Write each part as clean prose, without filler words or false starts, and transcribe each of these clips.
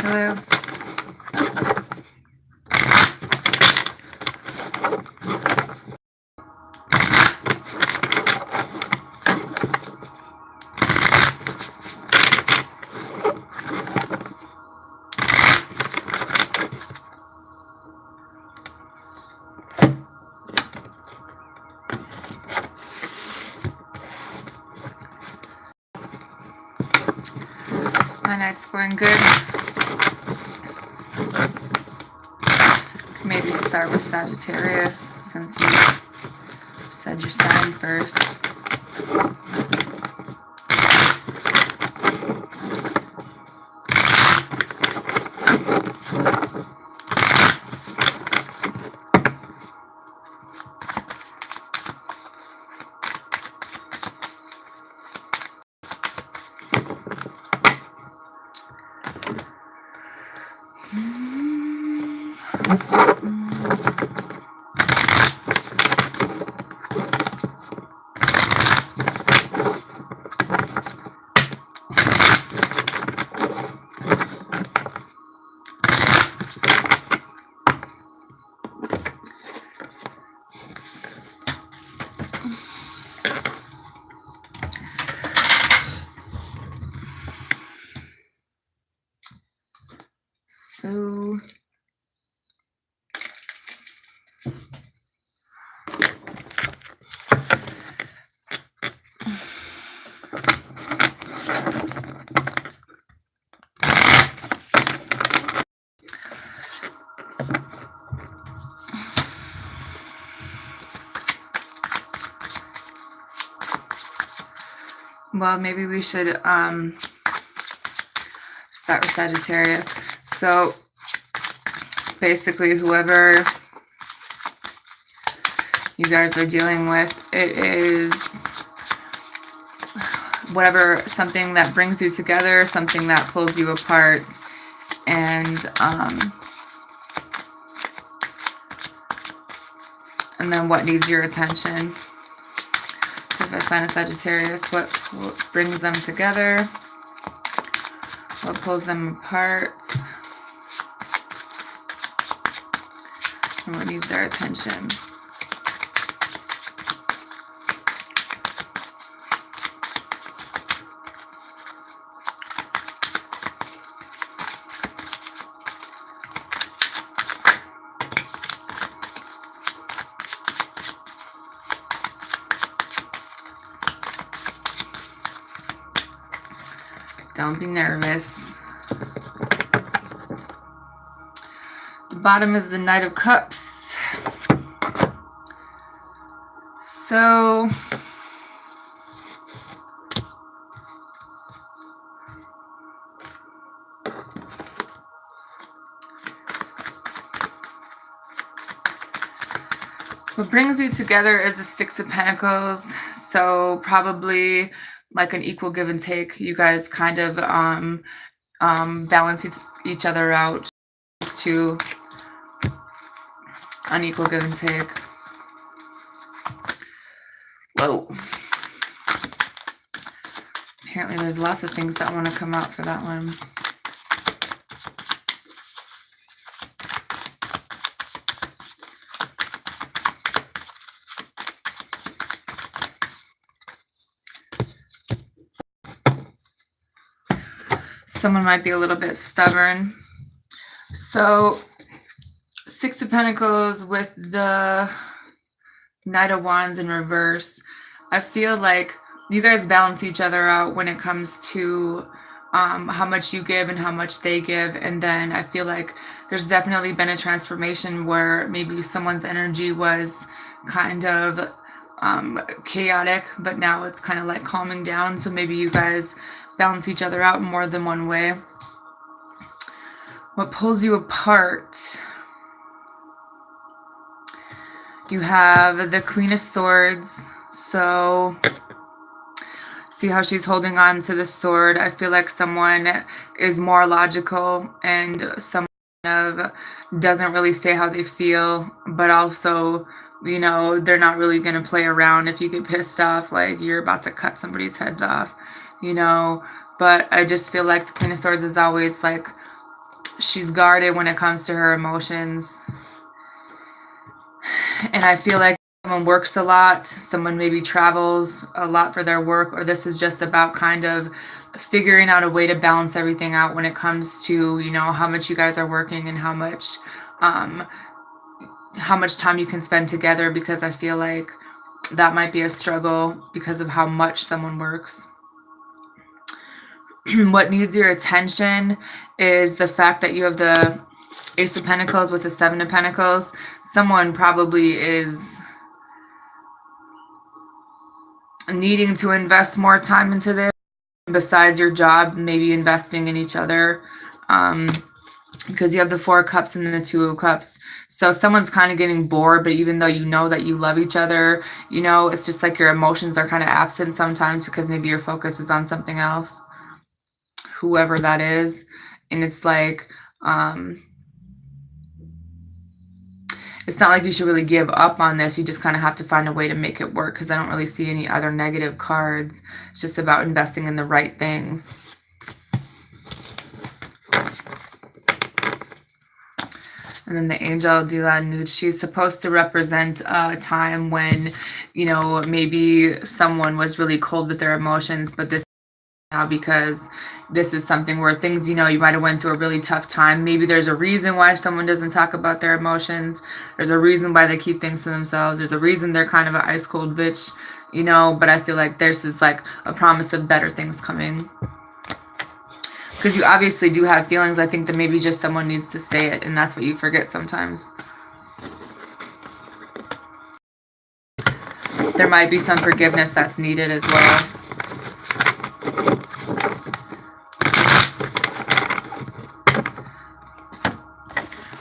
Hello. My night's going good. Maybe start with Sagittarius since you said your sign first. So well, maybe we should start with Sagittarius. So basically, whoever you guys are dealing with, it is whatever, something that brings you together, something that pulls you apart, and then what needs your attention. So if I sign a Sagittarius, what brings them together? What pulls them apart? And what needs their attention? Don't be nervous. The bottom is the Knight of Cups. So what brings you together is the Six of Pentacles. So probably like an equal give and take. You guys kind of balance each other out to unequal give and take. Whoa. Apparently there's lots of things that want to come out for that one. Someone might be a little bit stubborn. So Six of Pentacles with the Knight of Wands in reverse. I feel like you guys balance each other out when it comes to how much you give and how much they give. And then I feel like there's definitely been a transformation where maybe someone's energy was kind of chaotic, but now it's kind of like calming down. So maybe you guys balance each other out more than one way. What pulls you apart? You have the Queen of Swords. So see how she's holding on to the sword. I feel like someone is more logical and someone of doesn't really say how they feel, but also, you know, they're not really going to play around. If you get pissed off, like you're about to cut somebody's heads off, you know. But I just feel like the Queen of Swords is always like she's guarded when it comes to her emotions. And I feel like someone works a lot, someone maybe travels a lot for their work, or this is just about kind of figuring out a way to balance everything out when it comes to, you know, how much you guys are working and how much time you can spend together, because I feel like that might be a struggle because of how much someone works. What needs your attention is the fact that you have the Ace of Pentacles with the Seven of Pentacles. Someone probably is needing to invest more time into this besides your job, maybe investing in each other, because you have the Four of Cups and the Two of Cups. So someone's kind of getting bored, but even though you know that you love each other, you know, it's just like your emotions are kind of absent sometimes because maybe your focus is on something else, whoever that is. And it's like, it's not like you should really give up on this. You just kind of have to find a way to make it work, because I don't really see any other negative cards. It's just about investing in the right things. And then the angel de la nude, she's supposed to represent a time when, you know, maybe someone was really cold with their emotions, but this now, because this is something where things, you know, you might have went through a really tough time. Maybe there's a reason why someone doesn't talk about their emotions. There's a reason why they keep things to themselves. There's a reason they're kind of an ice cold bitch, you know, but I feel like there's is like a promise of better things coming. Because you obviously do have feelings. I think that maybe just someone needs to say it, and that's what you forget sometimes. There might be some forgiveness that's needed as well.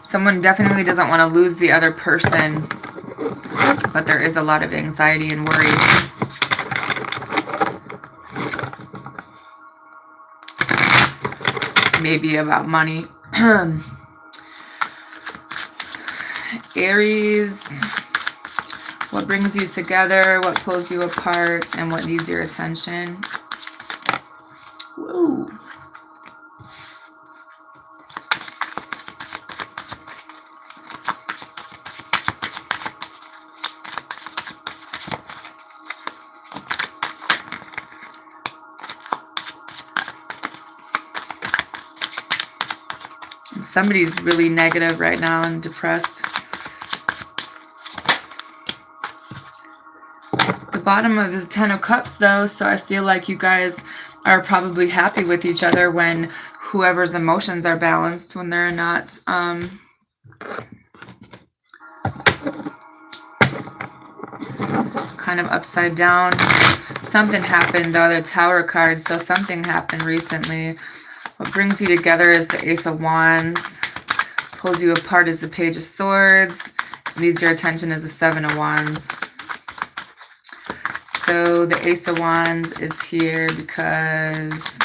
Someone definitely doesn't want to lose the other person, but there is a lot of anxiety and worry. Maybe about money. Aries, what brings you together, what pulls you apart, and what needs your attention? Whoa. Somebody's really negative right now and depressed. The bottom of the Ten of Cups, though, so I feel like you guys are probably happy with each other when whoever's emotions are balanced, when they're not kind of upside down. Something happened, though, the Tower card, so something happened recently. What brings you together is the Ace of Wands. Pulls you apart is the Page of Swords. Needs your attention is the Seven of Wands. So the Ace of Wands is here because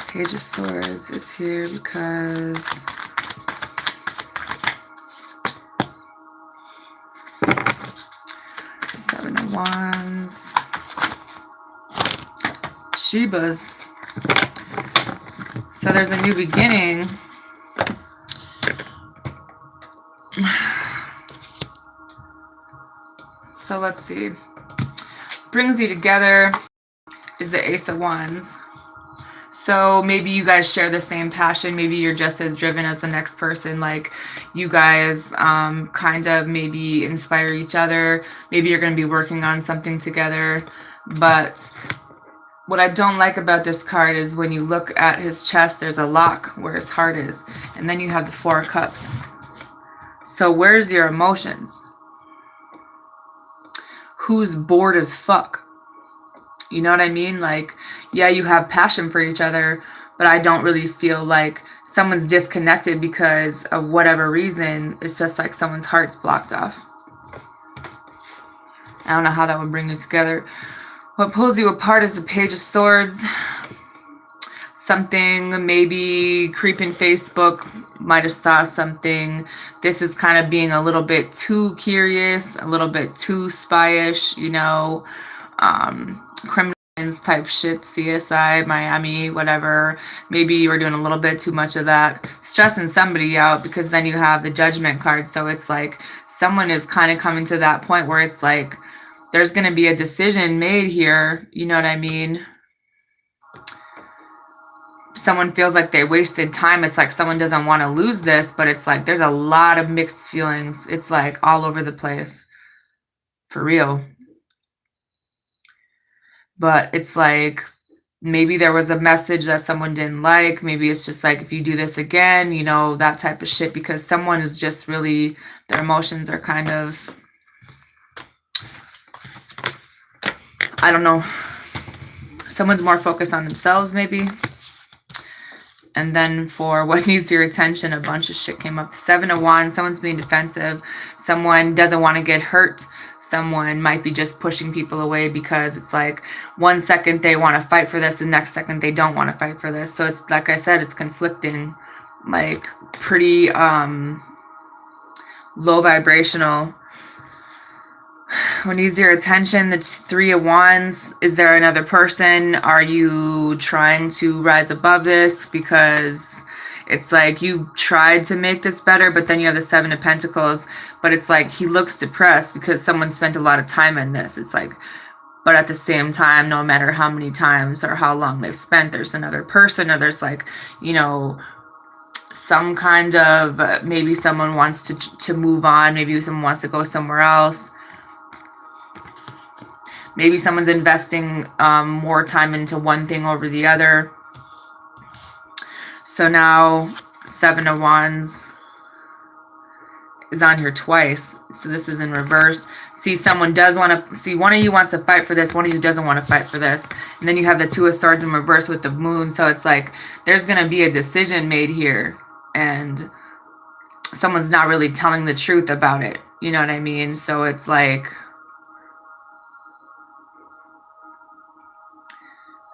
Page of Swords is here because Seven of Wands, Shibas. So there's a new beginning. So let's see. Brings you together is the Ace of Wands. So maybe you guys share the same passion. Maybe you're just as driven as the next person. Like you guys kind of maybe inspire each other. Maybe you're going to be working on something together. But what I don't like about this card is when you look at his chest, there's a lock where his heart is. And then you have the Four of Cups. So where's your emotions? Who's bored as fuck? You know what I mean? Like, yeah, you have passion for each other, but I don't really feel like someone's disconnected because of whatever reason. It's just like someone's heart's blocked off. I don't know how that would bring you together. What pulls you apart is the Page of Swords. something, maybe creeping Facebook, might have saw something. This is kind of being a little bit too curious, a little bit too spyish, you know, criminal type shit, CSI, Miami, whatever. Maybe you were doing a little bit too much of that, stressing somebody out, because then you have the judgment card. So it's like someone is kind of coming to that point where it's like there's going to be a decision made here. You know what I mean? Someone feels like they wasted time. It's like someone doesn't want to lose this, but it's like there's a lot of mixed feelings. It's like all over the place. For real. But it's like maybe there was a message that someone didn't like. Maybe it's just like, if you do this again, you know, that type of shit, because someone is just really, their emotions are kind of, I don't know, someone's more focused on themselves maybe. And then for what needs your attention, a bunch of shit came up. The 7 of Wands, someone's being defensive. Someone doesn't want to get hurt. Someone might be just pushing people away because it's like 1 second they want to fight for this, the next second they don't want to fight for this. So it's like I said, it's conflicting, like pretty low vibrational. What needs your attention? The 3 of Wands. Is there another person? Are you trying to rise above this? Because it's like you tried to make this better, but then you have the 7 of Pentacles. But it's like he looks depressed because someone spent a lot of time in this. It's like, but at the same time, no matter how many times or how long they've spent, there's another person, or there's like, you know, some kind of, maybe someone wants to move on. Maybe someone wants to go somewhere else. Maybe someone's investing more time into one thing over the other. So now 7 of Wands is on here twice. So this is in reverse. See, someone does want to, see, one of you wants to fight for this, one of you doesn't want to fight for this. And then you have the 2 of Swords in reverse with the Moon. So it's like there's going to be a decision made here. And someone's not really telling the truth about it. You know what I mean? So it's like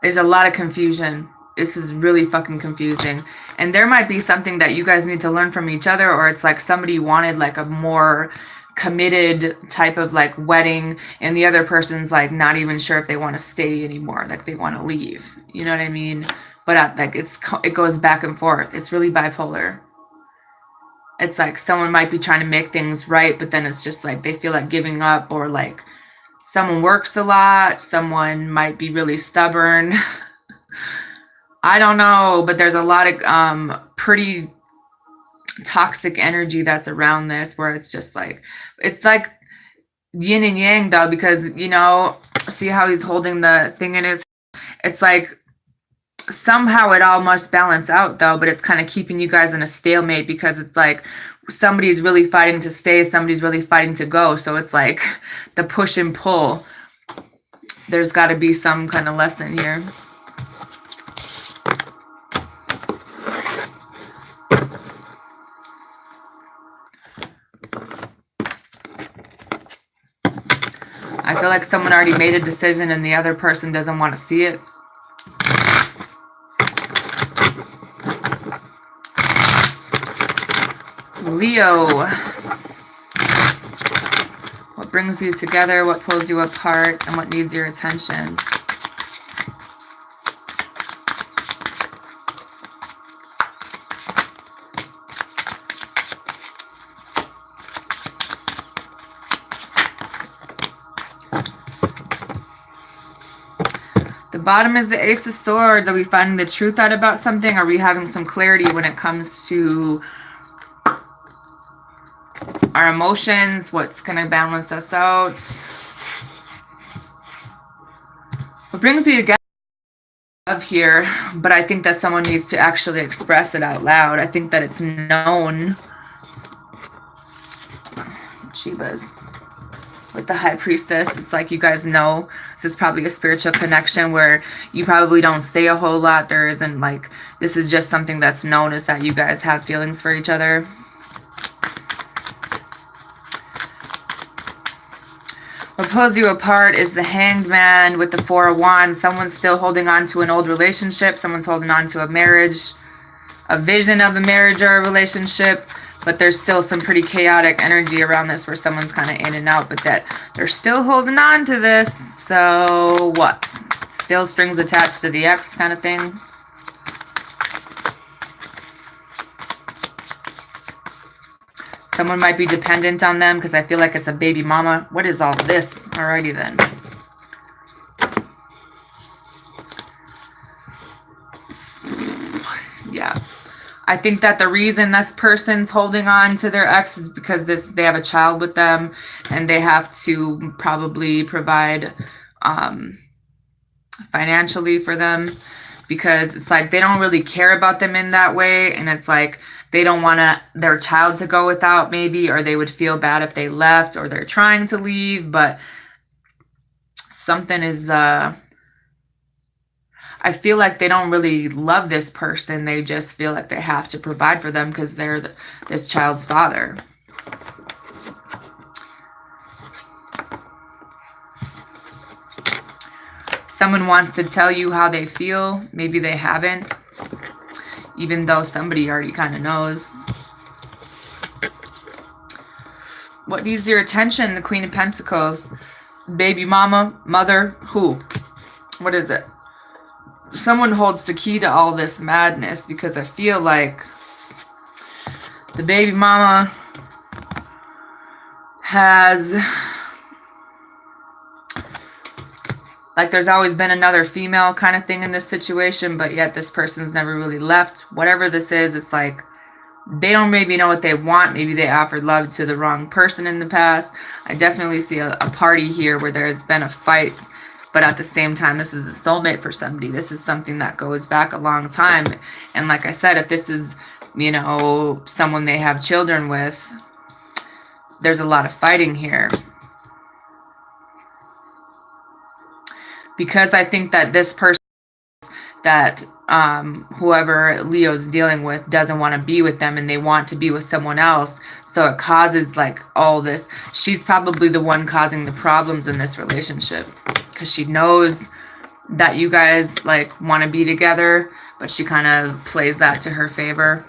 there's a lot of confusion. This is really fucking confusing. And there might be something that you guys need to learn from each other, or it's like somebody wanted like a more committed type of like wedding, and the other person's like not even sure if they want to stay anymore, like they want to leave. You know what I mean? But like it goes back and forth. It's really bipolar. It's like someone might be trying to make things right, but then it's just like they feel like giving up, or like someone works a lot. Someone might be really stubborn. I don't know, but there's a lot of pretty toxic energy that's around this, where it's just like, it's like yin and yang though, because, you know, see how he's holding the thing in his, it's like somehow it all must balance out though, but it's kind of keeping you guys in a stalemate, because it's like somebody's really fighting to stay, somebody's really fighting to go. So it's like the push and pull. There's got to be some kind of lesson here. I feel like someone already made a decision and the other person doesn't want to see it. Leo. What brings you together? What pulls you apart? And what needs your attention? The bottom is the Ace of Swords. Are we finding the truth out about something? Are we having some clarity when it comes to our emotions? What's going to balance us out? What brings you together here? But I think that someone needs to actually express it out loud. I think that it's known. Shivas. With the High Priestess, it's like you guys know this is probably a spiritual connection where you probably don't say a whole lot. There isn't like, this is just something that's known, is that you guys have feelings for each other. What pulls you apart is the Hanged Man with the Four of Wands. Someone's still holding on to an old relationship. Someone's holding on to a marriage, a vision of a marriage or a relationship. But there's still some pretty chaotic energy around this where someone's kind of in and out. But that they're still holding on to this. So what? Still strings attached to the ex kind of thing. Someone might be dependent on them because I feel like it's a baby mama. What is all this? Alrighty then. Yeah. I think that the reason this person's holding on to their ex is because they have a child with them and they have to probably provide financially for them, because it's like they don't really care about them in that way, and it's like they don't want their child to go without, maybe, or they would feel bad if they left, or they're trying to leave, but something is I feel like they don't really love this person. They just feel like they have to provide for them because they're this child's father. Someone wants to tell you how they feel. Maybe they haven't, even though somebody already kind of knows. What needs your attention? The Queen of Pentacles. Baby mama, mother, who? What is it? Someone holds the key to all this madness, because I feel like the baby mama has, like, there's always been another female kind of thing in this situation, but yet this person's never really left. Whatever this is, it's like they don't maybe know what they want. Maybe they offered love to the wrong person in the past. I definitely see a party here where there's been a fight. But at the same time, this is a soulmate for somebody. This is something that goes back a long time. And like I said, if this is, you know, someone they have children with, there's a lot of fighting here. Because I think that this person, that whoever Leo's dealing with, doesn't want to be with them, and they want to be with someone else. So it causes like all this. She's probably the one causing the problems in this relationship, because she knows that you guys like want to be together, but she kind of plays that to her favor.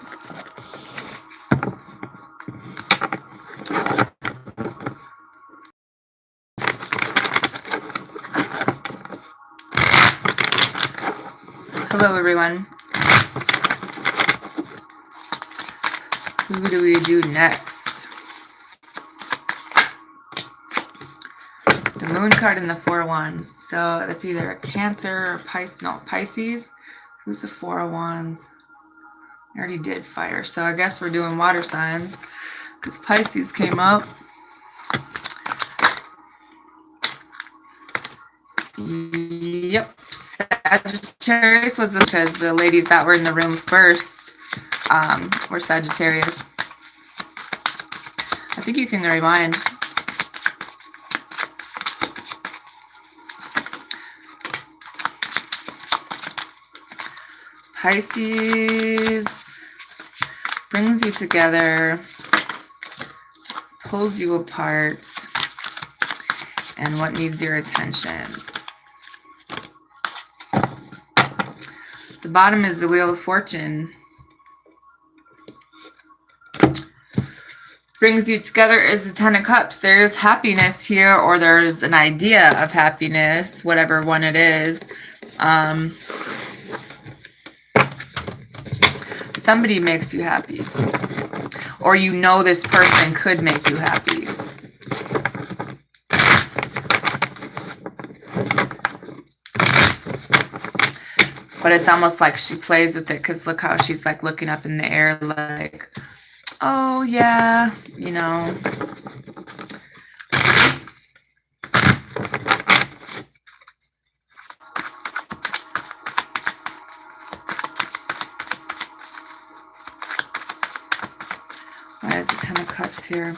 Hello everyone. Who do we do next? The Moon card and the Four of Wands. So that's either a Cancer or Pisces. No, Pisces. Who's the Four of Wands? I already did fire. So I guess we're doing water signs, because Pisces came up. Yep. Sagittarius was because the ladies that were in the room first were Sagittarius. I think you can rewind. Pisces brings you together, pulls you apart, and what needs your attention? The bottom is the Wheel of Fortune. Brings you together is the Ten of Cups. There's happiness here, or there's an idea of happiness, whatever one it is. Somebody makes you happy, or you know this person could make you happy. But it's almost like she plays with it, because look how she's like looking up in the air like, oh yeah, you know. Why is the Ten of Cups here?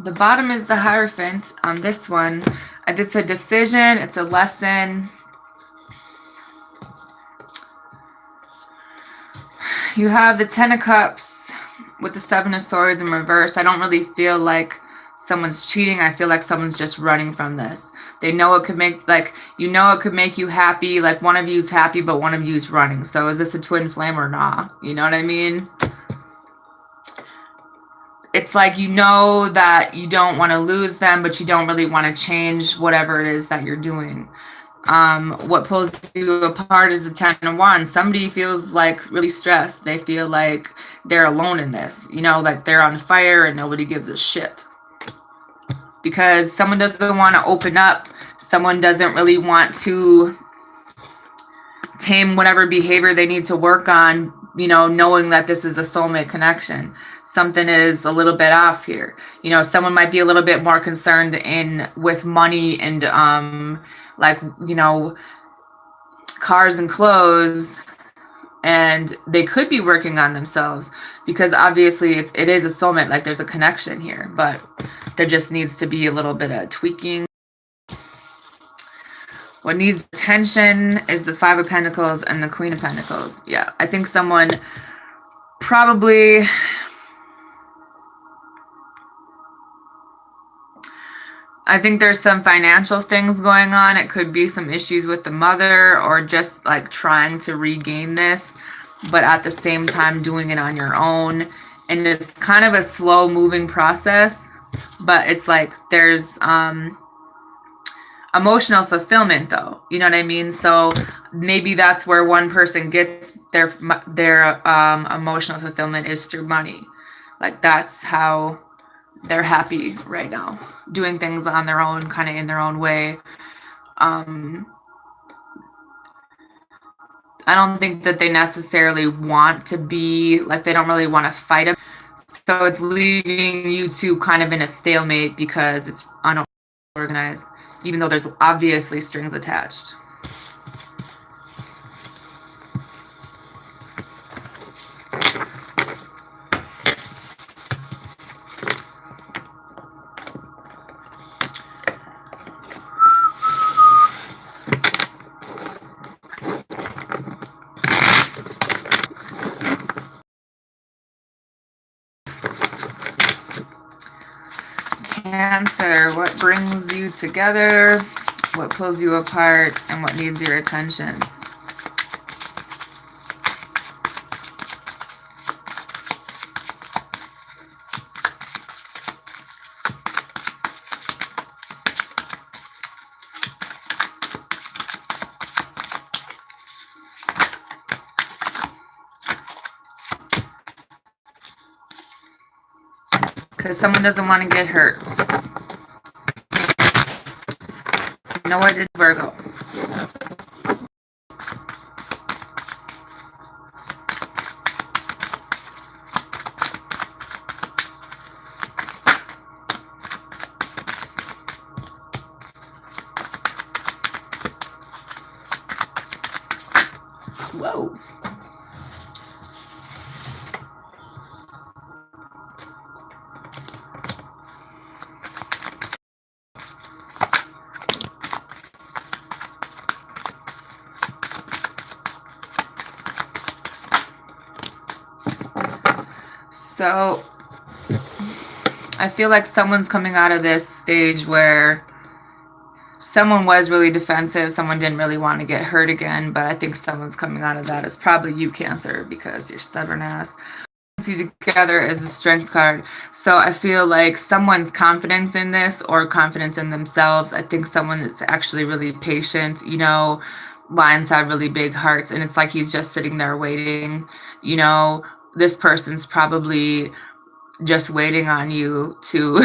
the bottom is the Hierophant on this one. It's a decision. It's a lesson. You have the Ten of Cups with the Seven of Swords in reverse. I don't really feel like someone's cheating. I feel like someone's just running from this. They know it could make, like, you know, it could make you happy. Like, one of you's happy, but one of you's running. So is this a twin flame or not? You know what I mean? It's like, you know that you don't want to lose them, but you don't really want to change whatever it is that you're doing. What pulls you apart is the Ten of Wands. Somebody feels like really stressed. They feel like they're alone in this. You know, like they're on fire and nobody gives a shit. Because someone doesn't want to open up. Someone doesn't really want to tame whatever behavior they need to work on, you know, knowing that this is a soulmate connection. Something is a little bit off here. You know, someone might be a little bit more concerned with money and like, you know, cars and clothes, and they could be working on themselves because obviously it is a soulmate. Like, there's a connection here, but there just needs to be a little bit of tweaking. What needs attention is the Five of Pentacles and the Queen of Pentacles. Yeah, I think someone probably, I think there's some financial things going on. It could be some issues with the mother, or just like trying to regain this, but at the same time doing it on your own. And it's kind of a slow moving process, but it's like there's emotional fulfillment though. You know what I mean? So maybe that's where one person gets their emotional fulfillment is through money. Like, that's how they're happy right now, doing things on their own, kind of in their own way. I don't think that they necessarily want to be, like, they don't really want to fight them. So it's leaving you two kind of in a stalemate because it's unorganized, even though there's obviously strings attached. Cancer, what brings you together, what pulls you apart, and what needs your attention? Because someone doesn't want to get hurt. You know what, did Virgo? Whoa. So I feel like someone's coming out of this stage where someone was really defensive. Someone didn't really want to get hurt again, but I think someone's coming out of that. It's probably you, Cancer, because you're stubborn ass. You together as a Strength card. So I feel like someone's confidence in this, or confidence in themselves. I think someone that's actually really patient. You know, lions have really big hearts, and it's like he's just sitting there waiting. You know, this person's probably just waiting on you to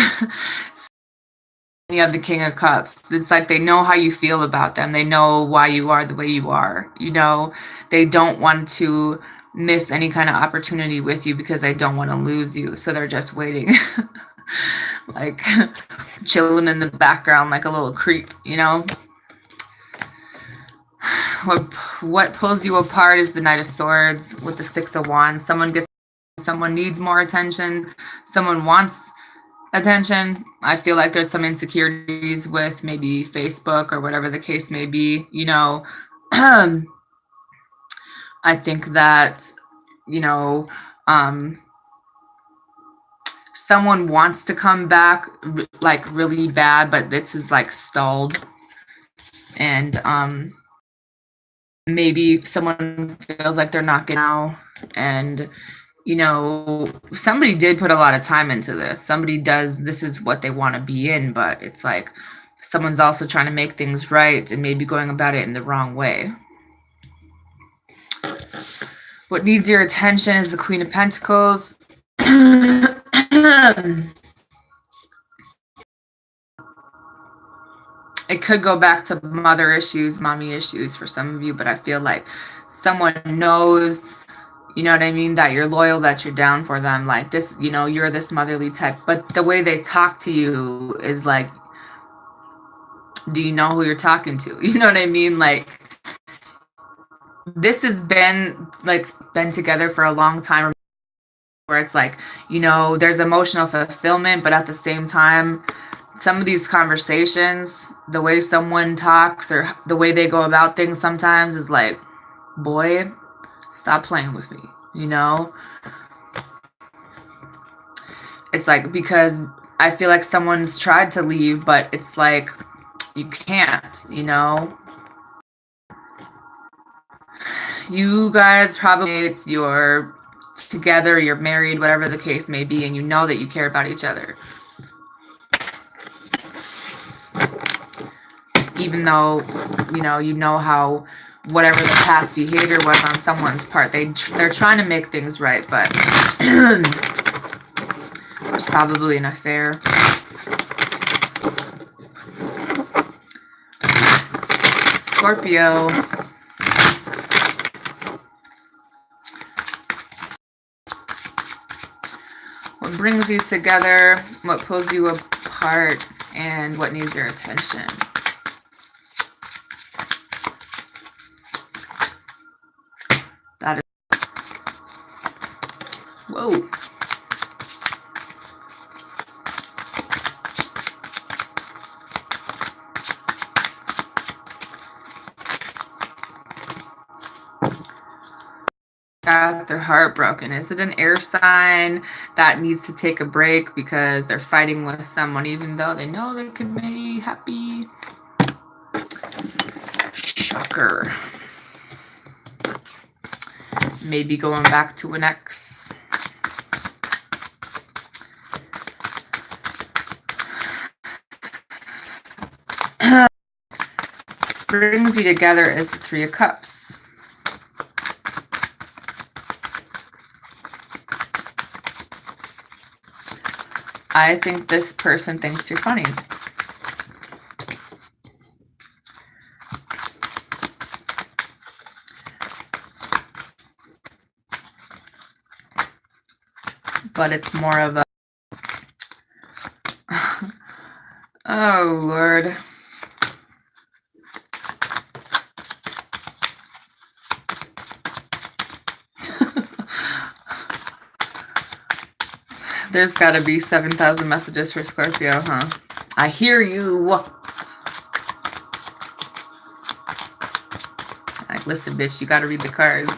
you have the King of Cups. It's like they know how you feel about them. They know why you are the way you are. You know, they don't want to miss any kind of opportunity with you because they don't want to lose you. So they're just waiting, like chilling in the background like a little creep, you know? What pulls you apart is the Knight of Swords with the Six of Wands. Someone needs more attention. Someone wants attention. I feel like there's some insecurities with maybe Facebook or whatever the case may be. I think that, you know, um, someone wants to come back like really bad, but this is like stalled. And maybe someone feels like they're not getting now. And somebody did put a lot of time into this. This is what they want to be in, but it's like someone's also trying to make things right and maybe going about it in the wrong way. What needs your attention is the Queen of Pentacles. It could go back to mother issues, mommy issues for some of you, but I feel like someone knows, you know what I mean, that you're loyal, that you're down for them. Like this, you're this motherly type. But the way they talk to you is like, do you know who you're talking to? You know what I mean? Like, this has been together for a long time, where it's like, there's emotional fulfillment, but at the same time, some of these conversations, the way someone talks or the way they go about things sometimes is like, boy, stop playing with me, It's like, because I feel like someone's tried to leave, but it's like, you can't, You guys probably, you're together, you're married, whatever the case may be, and you know that you care about each other. Even though, you know how whatever the past behavior was on someone's part, they're trying to make things right, but there's probably an affair. Scorpio. What brings you together? What pulls you apart? And what needs your attention? That is... Whoa. Got their heart broken. Is it an air sign that needs to take a break because they're fighting with someone even though they know they could be happy? Shocker. Maybe going back to an ex. Brings you together is the Three of Cups. I think this person thinks you're funny. But it's more of a... Oh, Lord. There's got to be 7,000 messages for Scorpio, huh? I hear you. Like, listen, bitch, you got to read the cards.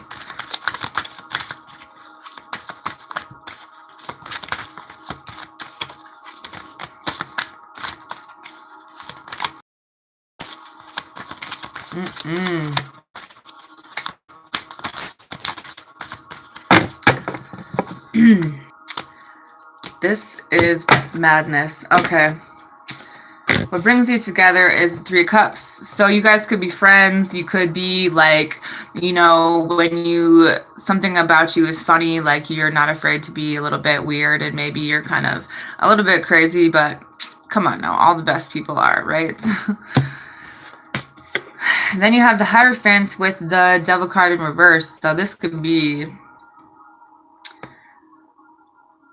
This is madness. Okay. What brings you together is the Three of Cups. So you guys could be friends. You could be like, when something about you is funny, like you're not afraid to be a little bit weird and maybe you're kind of a little bit crazy, but come on now, all the best people are, right? Then you have the Hierophant with the Devil card in reverse. So this could be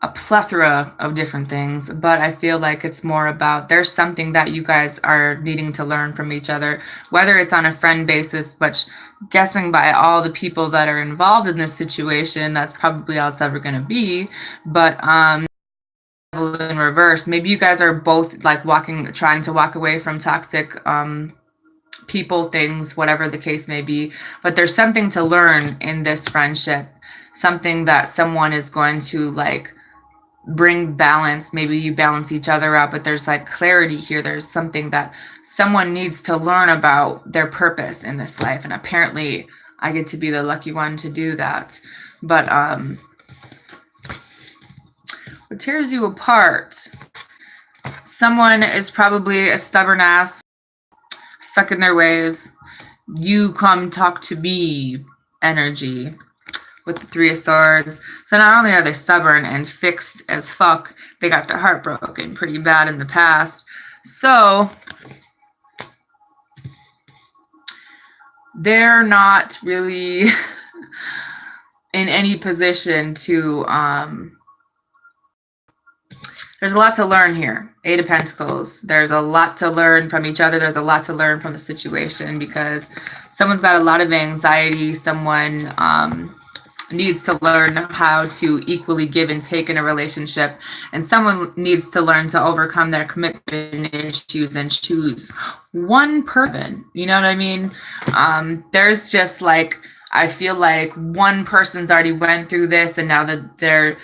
a plethora of different things, but I feel like it's more about there's something that you guys are needing to learn from each other, whether it's on a friend basis, but guessing by all the people that are involved in this situation, that's probably all it's ever going to be. But Devil in reverse. Maybe you guys are both like trying to walk away from toxic people, things, whatever the case may be. But there's something to learn in this friendship, something that someone is going to like bring balance. Maybe you balance each other out, but there's like clarity here. There's something that someone needs to learn about their purpose in this life. And apparently I get to be the lucky one to do that. But what tears you apart? Someone is probably a stubborn ass, stuck in their ways. You come talk to me energy with the Three of Swords. So not only are they stubborn and fixed as fuck, they got their heart broken pretty bad in the past. So they're not really in any position to there's a lot to learn here. Eight of Pentacles. There's a lot to learn from each other. There's a lot to learn from the situation, because someone's got a lot of anxiety. Someone needs to learn how to equally give and take in a relationship. And someone needs to learn to overcome their commitment issues and choose one person. You know what I mean? There's just like, I feel like one person's already went through this, and now that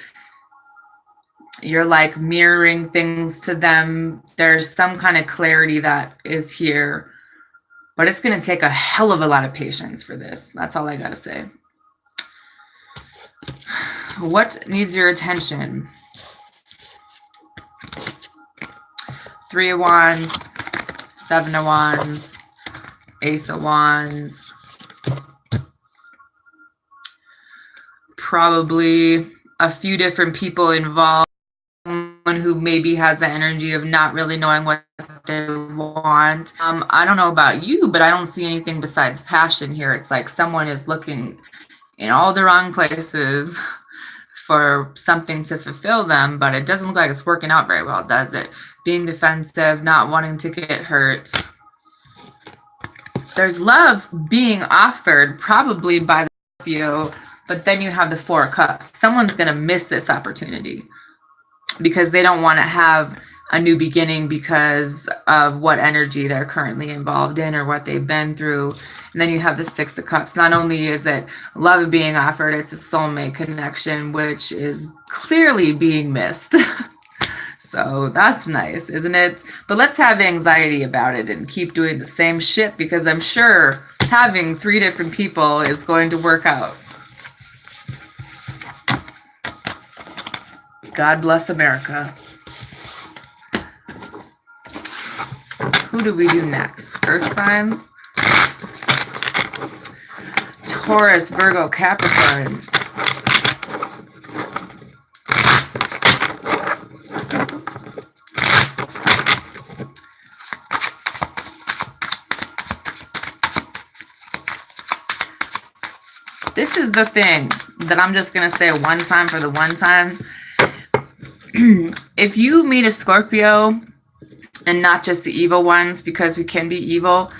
you're like mirroring things to them. There's some kind of clarity that is here, but it's going to take a hell of a lot of patience for this. That's all I got to say. What needs your attention? Three of Wands, Seven of Wands, Ace of Wands. Probably a few different people involved. Someone who maybe has the energy of not really knowing what they want. I don't know about you, but I don't see anything besides passion here. It's like someone is looking in all the wrong places for something to fulfill them, but it doesn't look like it's working out very well, does it? Being defensive, not wanting to get hurt. There's love being offered probably by the Scorpio, but then you have the Four of Cups. Someone's going to miss this opportunity because they don't want to have a new beginning because of what energy they're currently involved in or what they've been through. And then you have the Six of Cups. Not only is it love being offered, it's a soulmate connection, which is clearly being missed. So that's nice, isn't it? But let's have anxiety about it and keep doing the same shit, because I'm sure having three different people is going to work out. God bless America. Who do we do next? Earth signs? Taurus, Virgo, Capricorn. This is the thing that I'm just going to say one time for the one time. If you meet a Scorpio, and not just the evil ones, because we can be evil,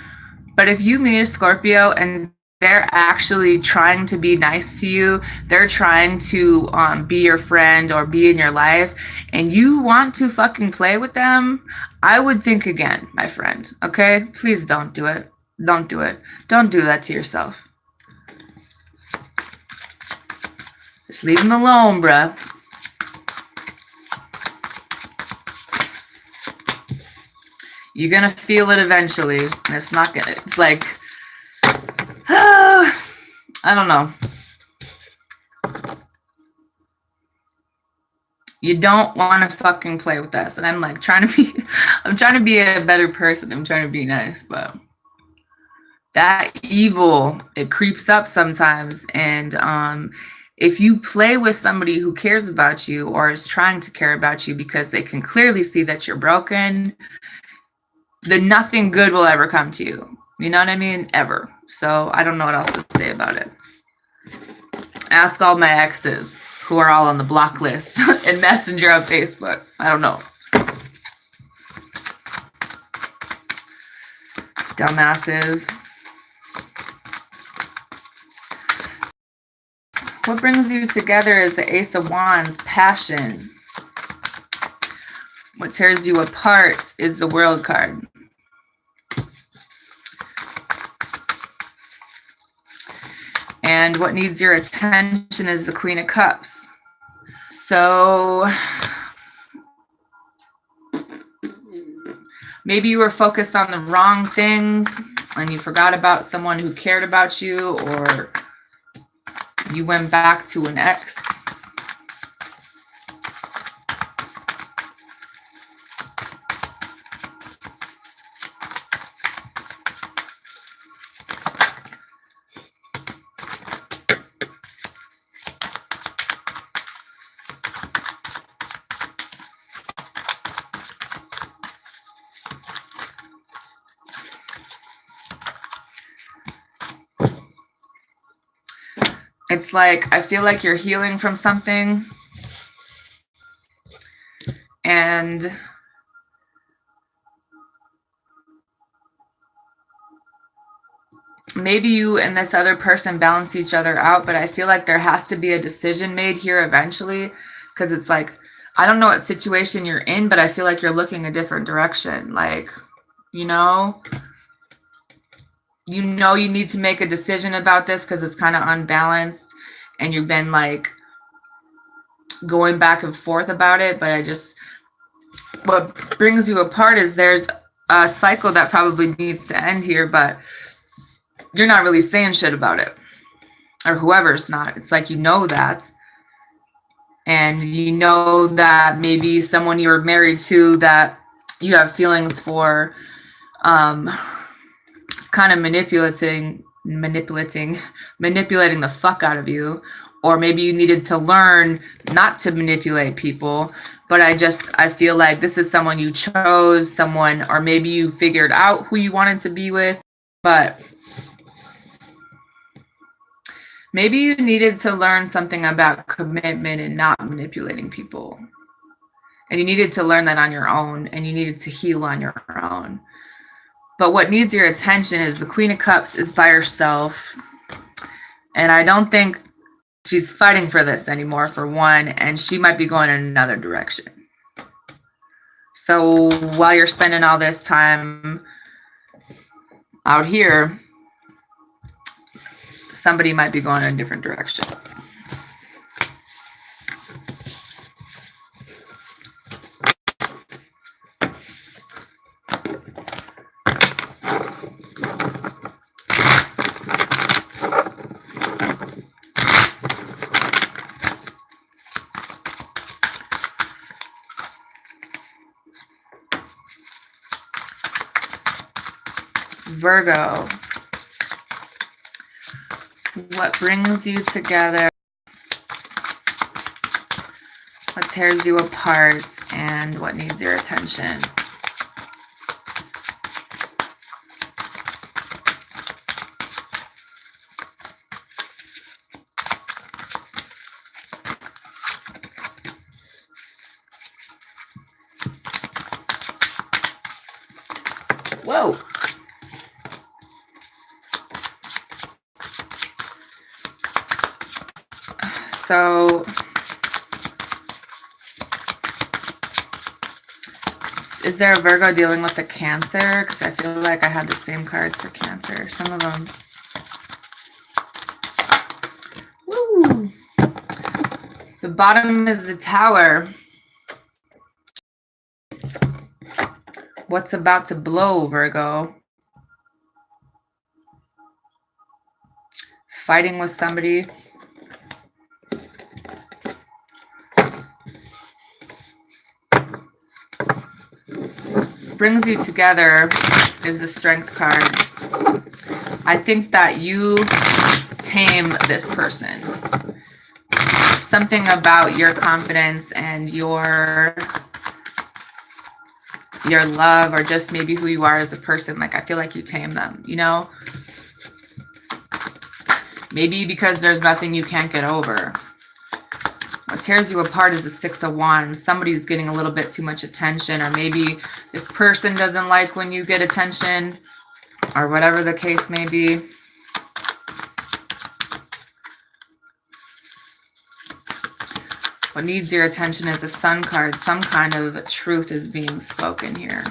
but if you meet a Scorpio and they're actually trying to be nice to you, they're trying to be your friend or be in your life, and you want to fucking play with them, I would think again, my friend, okay? Please don't do it. Don't do it. Don't do that to yourself. Just leave them alone, bruh. You're going to feel it eventually. And it's not going to, it's like, I don't know. You don't want to fucking play with us. And I'm like I'm trying to be a better person. I'm trying to be nice, but that evil, it creeps up sometimes. And if you play with somebody who cares about you or is trying to care about you because they can clearly see that you're broken, then nothing good will ever come to you. You know what I mean? Ever. So I don't know what else to say about it. Ask all my exes who are all on the block list and Messenger on Facebook. I don't know. Dumbasses. What brings you together is the Ace of Wands, passion. What tears you apart is the World card. And what needs your attention is the Queen of Cups. So maybe you were focused on the wrong things and you forgot about someone who cared about you, or you went back to an ex. It's like, I feel like you're healing from something, and maybe you and this other person balance each other out, but I feel like there has to be a decision made here eventually, because it's like, I don't know what situation you're in, but I feel like you're looking a different direction. Like, you need to make a decision about this because it's kind of unbalanced and you've been like going back and forth about it. But what brings you apart is there's a cycle that probably needs to end here, but you're not really saying shit about it, or whoever's not. It's like, that, and that maybe someone you're married to that you have feelings for, it's kind of manipulating the fuck out of you. Or maybe you needed to learn not to manipulate people. But I feel like this is someone you chose, or maybe you figured out who you wanted to be with, but maybe you needed to learn something about commitment and not manipulating people. And you needed to learn that on your own, and you needed to heal on your own. But what needs your attention is the Queen of Cups is by herself. And I don't think she's fighting for this anymore, for one, and she might be going in another direction. So while you're spending all this time out here, somebody might be going in a different direction. Virgo, what brings you together, what tears you apart, and what needs your attention? Whoa. So is there a Virgo dealing with a Cancer? Because I feel like I had the same cards for Cancer. Some of them. Woo! The bottom is the Tower. What's about to blow, Virgo? Fighting with somebody. Brings you together is the Strength card. I think that you tame this person. Something about your confidence and your love, or just maybe who you are as a person. Like, I feel like you tame them, Maybe because there's nothing you can't get over. What tears you apart is the Six of Wands. Somebody's getting a little bit too much attention, or maybe this person doesn't like when you get attention, or whatever the case may be. What needs your attention is a Sun card. Some kind of truth is being spoken here.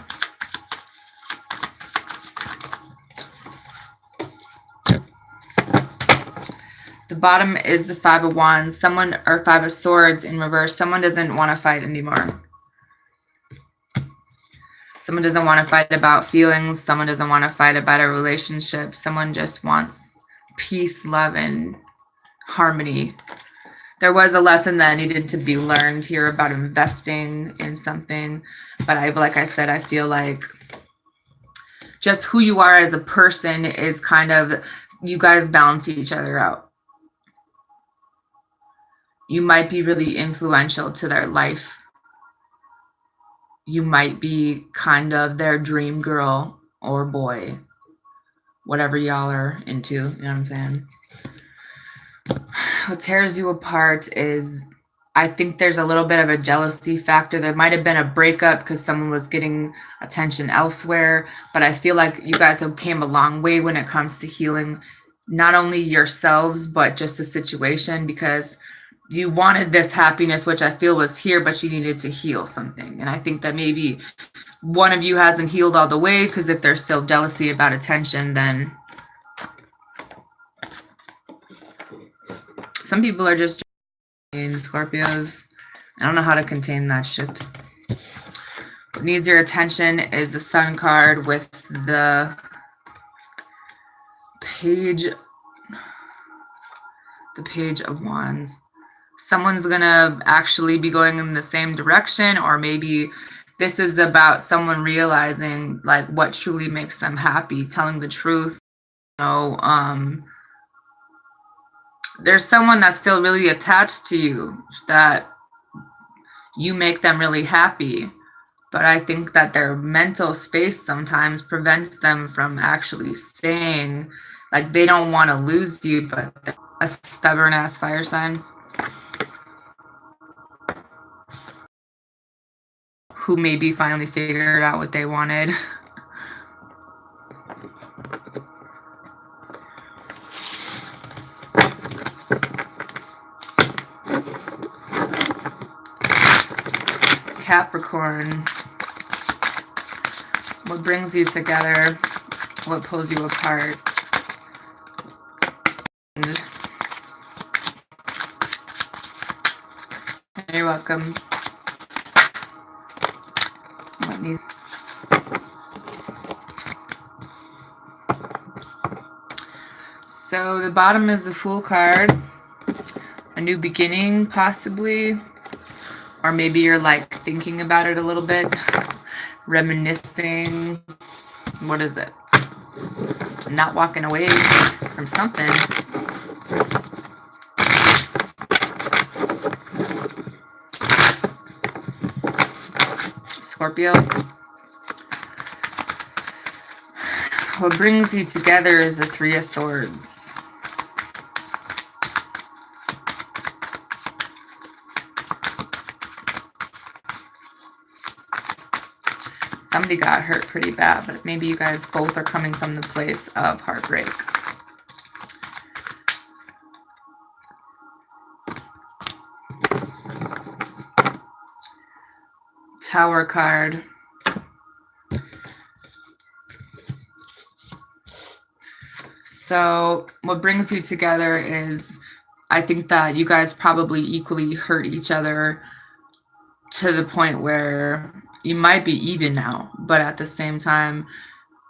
The bottom is the Five of Wands. Someone, or Five of Swords in reverse. Someone doesn't want to fight anymore. Someone doesn't want to fight about feelings. Someone doesn't want to fight about a relationship. Someone just wants peace, love, and harmony. There was a lesson that needed to be learned here about investing in something. But like I said, I feel like just who you are as a person is kind of, you guys balance each other out. You might be really influential to their life. You might be kind of their dream girl or boy, whatever y'all are into, you know what I'm saying? What tears you apart is, I think there's a little bit of a jealousy factor. There might have been a breakup because someone was getting attention elsewhere, but I feel like you guys have came a long way when it comes to healing not only yourselves, but just the situation, because you wanted this happiness, which I feel was here, but you needed to heal something. And I think that maybe one of you hasn't healed all the way, because if there's still jealousy about attention, then some people are just Scorpios. I don't know how to contain that shit. What needs your attention is the Sun card with the Page of Wands. Someone's gonna actually be going in the same direction, or maybe this is about someone realizing like what truly makes them happy, telling the truth. You know, there's someone that's still really attached to you, that you make them really happy, but I think that their mental space sometimes prevents them from actually staying. Like, they don't want to lose you, but they're a stubborn ass fire sign who maybe finally figured out what they wanted. Capricorn. What brings you together? What pulls you apart? You're welcome. What needs? So the bottom is the Fool card. A new beginning, possibly. Or maybe you're like thinking about it a little bit, reminiscing. What is it? Not walking away from something. Scorpio. What brings you together is the Three of Swords. Somebody got hurt pretty bad, but maybe you guys both are coming from the place of heartbreak. Tower card. So what brings you together is, I think that you guys probably equally hurt each other to the point where you might be even now, but at the same time,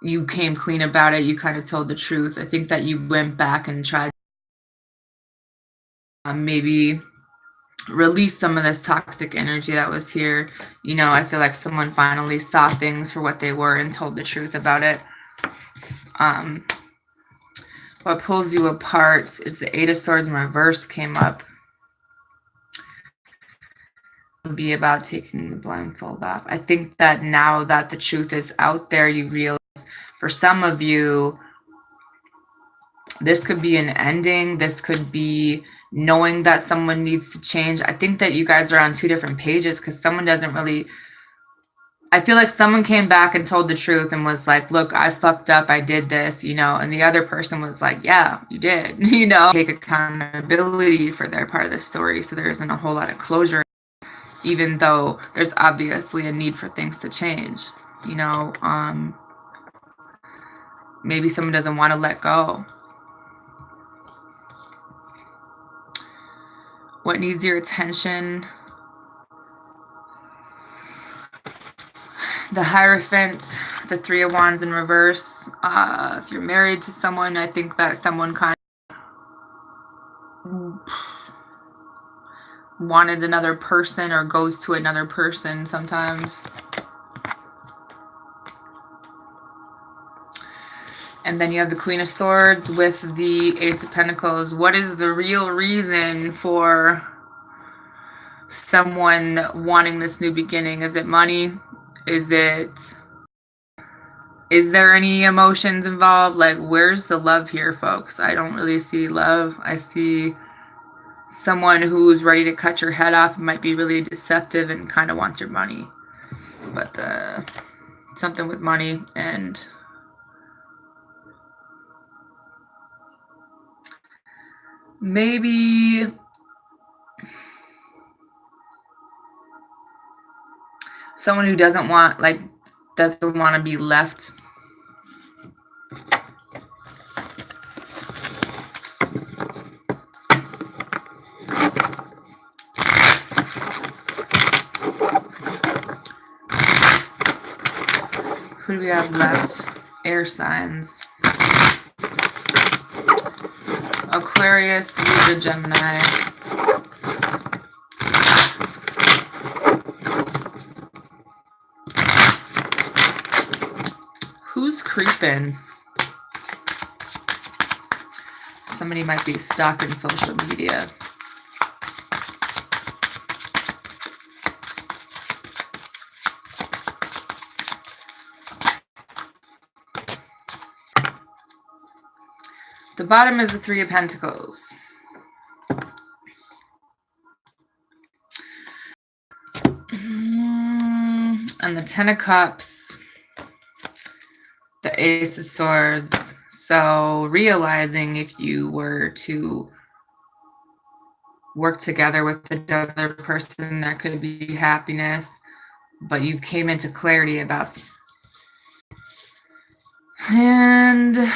you came clean about it. You kind of told the truth. I think that you went back and tried maybe release some of this toxic energy that was here. You know, I feel like someone finally saw things for what they were and told the truth about it. What pulls you apart is the Eight of Swords in reverse came up. Be about taking the blindfold off. I think that now that the truth is out there, you realize for some of you, this could be an ending. This could be knowing that someone needs to change. I think that you guys are on two different pages, because someone doesn't really I feel like someone came back and told the truth and was like, look, I fucked up, I did this, you know, and the other person was like, yeah, you did, you know, take accountability for their part of the story. So there isn't a whole lot of closure, even though there's obviously a need for things to change, you know. Maybe someone doesn't want to let go. What needs your attention? The Hierophant, the Three of Wands in reverse. If you're married to someone, I think that someone kind of wanted another person or goes to another person sometimes. And then you have the Queen of Swords with the Ace of Pentacles. What is the real reason for someone wanting this new beginning? Is it money? Is there any emotions involved? Like, where's the love here, folks? I don't really see love. I see someone who's ready to cut your head off, might be really deceptive and kind of wants your money. But something with money and maybe someone who doesn't want to be left. Who do we have left? Air signs. Aquarius, Libra, Gemini. Who's creeping? Somebody might be stalking social media. The bottom is the Three of Pentacles. And the Ten of Cups. The Ace of Swords. So realizing if you were to work together with another person, there could be happiness, but you came into clarity about something. And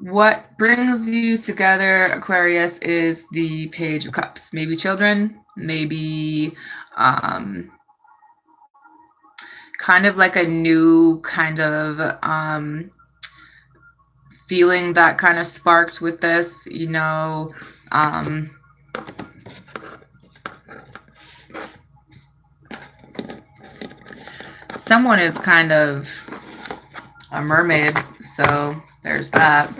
what brings you together, Aquarius, is the Page of Cups. Maybe children, maybe kind of like a new kind of feeling that kind of sparked with this, you know. Someone is kind of a mermaid, so there's that.